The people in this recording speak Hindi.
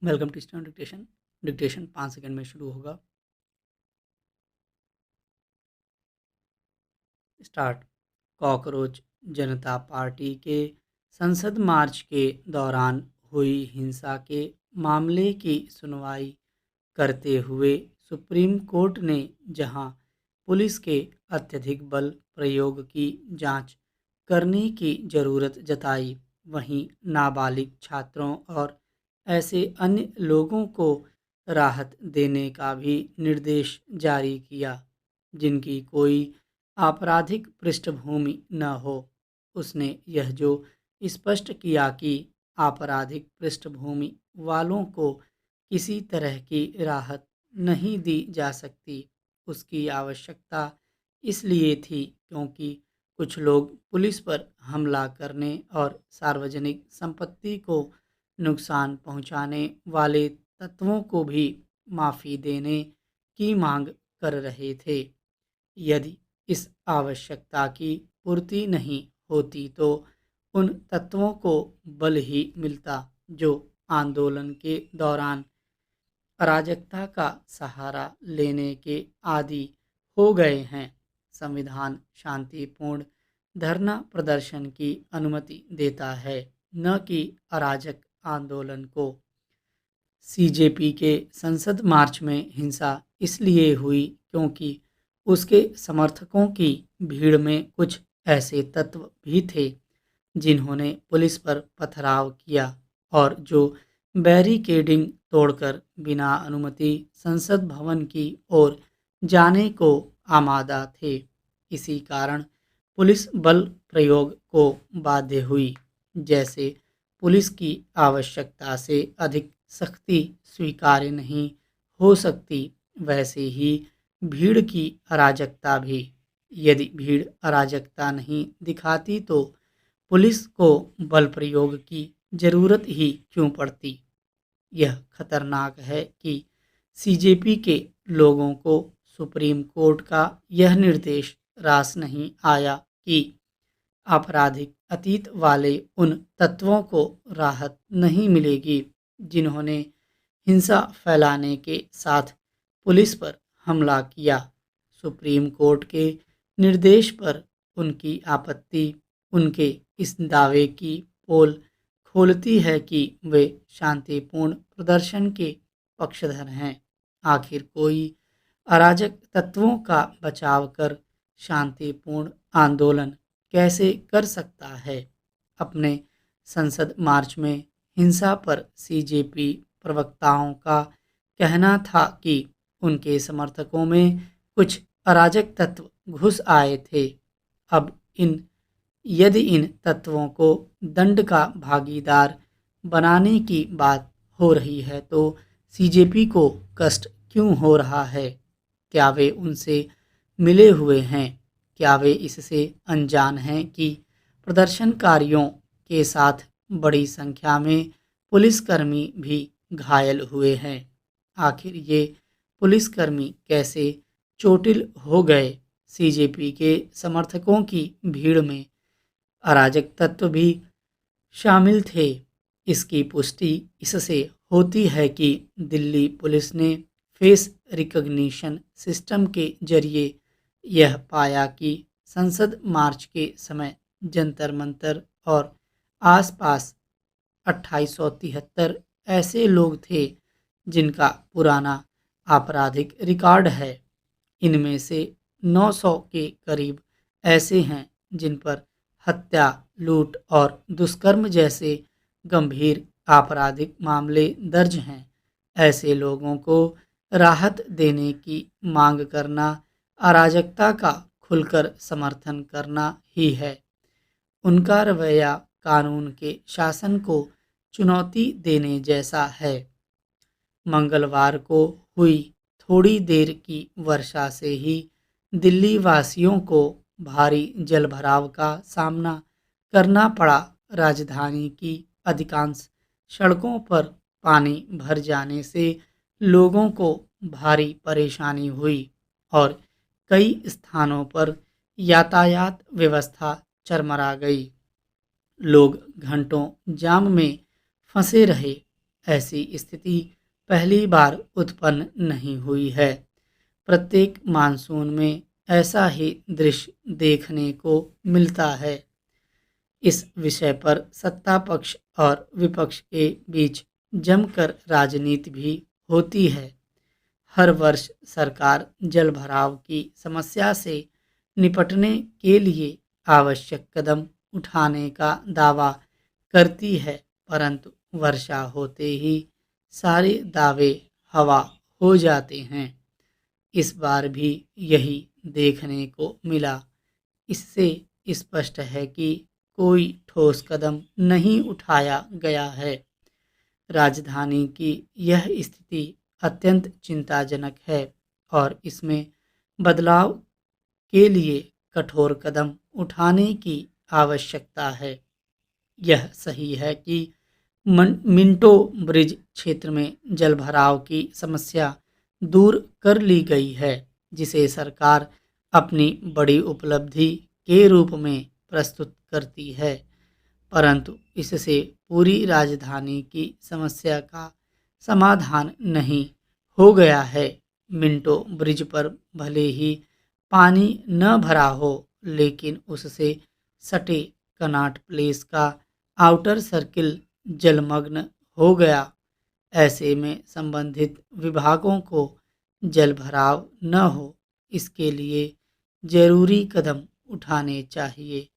Welcome to student dictation. Dictation 5 second में शुरू होगा। स्टार्ट। कॉकरोच जनता पार्टी के संसद मार्च के दौरान हुई हिंसा के मामले की सुनवाई करते हुए सुप्रीम कोर्ट ने जहां पुलिस के अत्यधिक बल प्रयोग की जांच करने की ज़रूरत जताई, वहीं नाबालिग छात्रों और ऐसे अन्य लोगों को राहत देने का भी निर्देश जारी किया जिनकी कोई आपराधिक पृष्ठभूमि न हो। उसने यह जो स्पष्ट किया कि आपराधिक पृष्ठभूमि वालों को किसी तरह की राहत नहीं दी जा सकती। उसकी आवश्यकता इसलिए थी क्योंकि कुछ लोग पुलिस पर हमला करने और सार्वजनिक संपत्ति को नुकसान पहुंचाने वाले तत्वों को भी माफ़ी देने की मांग कर रहे थे। यदि इस आवश्यकता की पूर्ति नहीं होती तो उन तत्वों को बल ही मिलता जो आंदोलन के दौरान अराजकता का सहारा लेने के आदी हो गए हैं। संविधान शांतिपूर्ण धरना प्रदर्शन की अनुमति देता है, न कि अराजक आंदोलन को। सीजेपी के संसद मार्च में हिंसा इसलिए हुई क्योंकि उसके समर्थकों की भीड़ में कुछ ऐसे तत्व भी थे जिन्होंने पुलिस पर पथराव किया और जो बैरिकेडिंग तोड़कर बिना अनुमति संसद भवन की ओर जाने को आमादा थे। इसी कारण पुलिस बल प्रयोग को बाध्य हुई। जैसे पुलिस की आवश्यकता से अधिक सख्ती स्वीकार्य नहीं हो सकती, वैसे ही भीड़ की अराजकता भी। यदि भीड़ अराजकता नहीं दिखाती तो पुलिस को बल प्रयोग की जरूरत ही क्यों पड़ती। यह खतरनाक है कि सीजेपी के लोगों को सुप्रीम कोर्ट का यह निर्देश रास नहीं आया कि आपराधिक अतीत वाले उन तत्वों को राहत नहीं मिलेगी जिन्होंने हिंसा फैलाने के साथ पुलिस पर हमला किया। सुप्रीम कोर्ट के निर्देश पर उनकी आपत्ति उनके इस दावे की पोल खोलती है कि वे शांतिपूर्ण प्रदर्शन के पक्षधर हैं। आखिर कोई अराजक तत्वों का बचाव कर शांतिपूर्ण आंदोलन कैसे कर सकता है। अपने संसद मार्च में हिंसा पर सीजेपी प्रवक्ताओं का कहना था कि उनके समर्थकों में कुछ अराजक तत्व घुस आए थे। अब यदि इन तत्वों को दंड का भागीदार बनाने की बात हो रही है तो सीजेपी को कष्ट क्यों हो रहा है। क्या वे उनसे मिले हुए हैं? क्या वे इससे अनजान हैं कि प्रदर्शनकारियों के साथ बड़ी संख्या में पुलिसकर्मी भी घायल हुए हैं? आखिर ये पुलिसकर्मी कैसे चोटिल हो गए? सीजेपी के समर्थकों की भीड़ में अराजक तत्व भी शामिल थे। इसकी पुष्टि इससे होती है कि दिल्ली पुलिस ने फेस रिकॉग्निशन सिस्टम के जरिए यह पाया कि संसद मार्च के समय जंतर मंतर और आसपास 2873 ऐसे लोग थे जिनका पुराना आपराधिक रिकॉर्ड है। इनमें से 900 के करीब ऐसे हैं जिन पर हत्या, लूट और दुष्कर्म जैसे गंभीर आपराधिक मामले दर्ज हैं। ऐसे लोगों को राहत देने की मांग करना अराजकता का खुलकर समर्थन करना ही है। उनका रवैया कानून के शासन को चुनौती देने जैसा है। मंगलवार को हुई थोड़ी देर की वर्षा से ही दिल्ली वासियों को भारी जलभराव का सामना करना पड़ा। राजधानी की अधिकांश सड़कों पर पानी भर जाने से लोगों को भारी परेशानी हुई और कई स्थानों पर यातायात व्यवस्था चरमरा गई। लोग घंटों जाम में फंसे रहे। ऐसी स्थिति पहली बार उत्पन्न नहीं हुई है। प्रत्येक मानसून में ऐसा ही दृश्य देखने को मिलता है। इस विषय पर सत्ता पक्ष और विपक्ष के बीच जमकर राजनीति भी होती है। हर वर्ष सरकार जलभराव की समस्या से निपटने के लिए आवश्यक कदम उठाने का दावा करती है, परंतु वर्षा होते ही सारे दावे हवा हो जाते हैं। इस बार भी यही देखने को मिला। इससे स्पष्ट है कि कोई ठोस कदम नहीं उठाया गया है। राजधानी की यह स्थिति अत्यंत चिंताजनक है और इसमें बदलाव के लिए कठोर कदम उठाने की आवश्यकता है। यह सही है कि मिंटो ब्रिज क्षेत्र में जलभराव की समस्या दूर कर ली गई है, जिसे सरकार अपनी बड़ी उपलब्धि के रूप में प्रस्तुत करती है, परंतु इससे पूरी राजधानी की समस्या का समाधान नहीं हो गया है। मिंटो ब्रिज पर भले ही पानी न भरा हो, लेकिन उससे सटे कनॉट प्लेस का आउटर सर्किल जलमग्न हो गया। ऐसे में संबंधित विभागों को जलभराव न हो, इसके लिए जरूरी कदम उठाने चाहिए।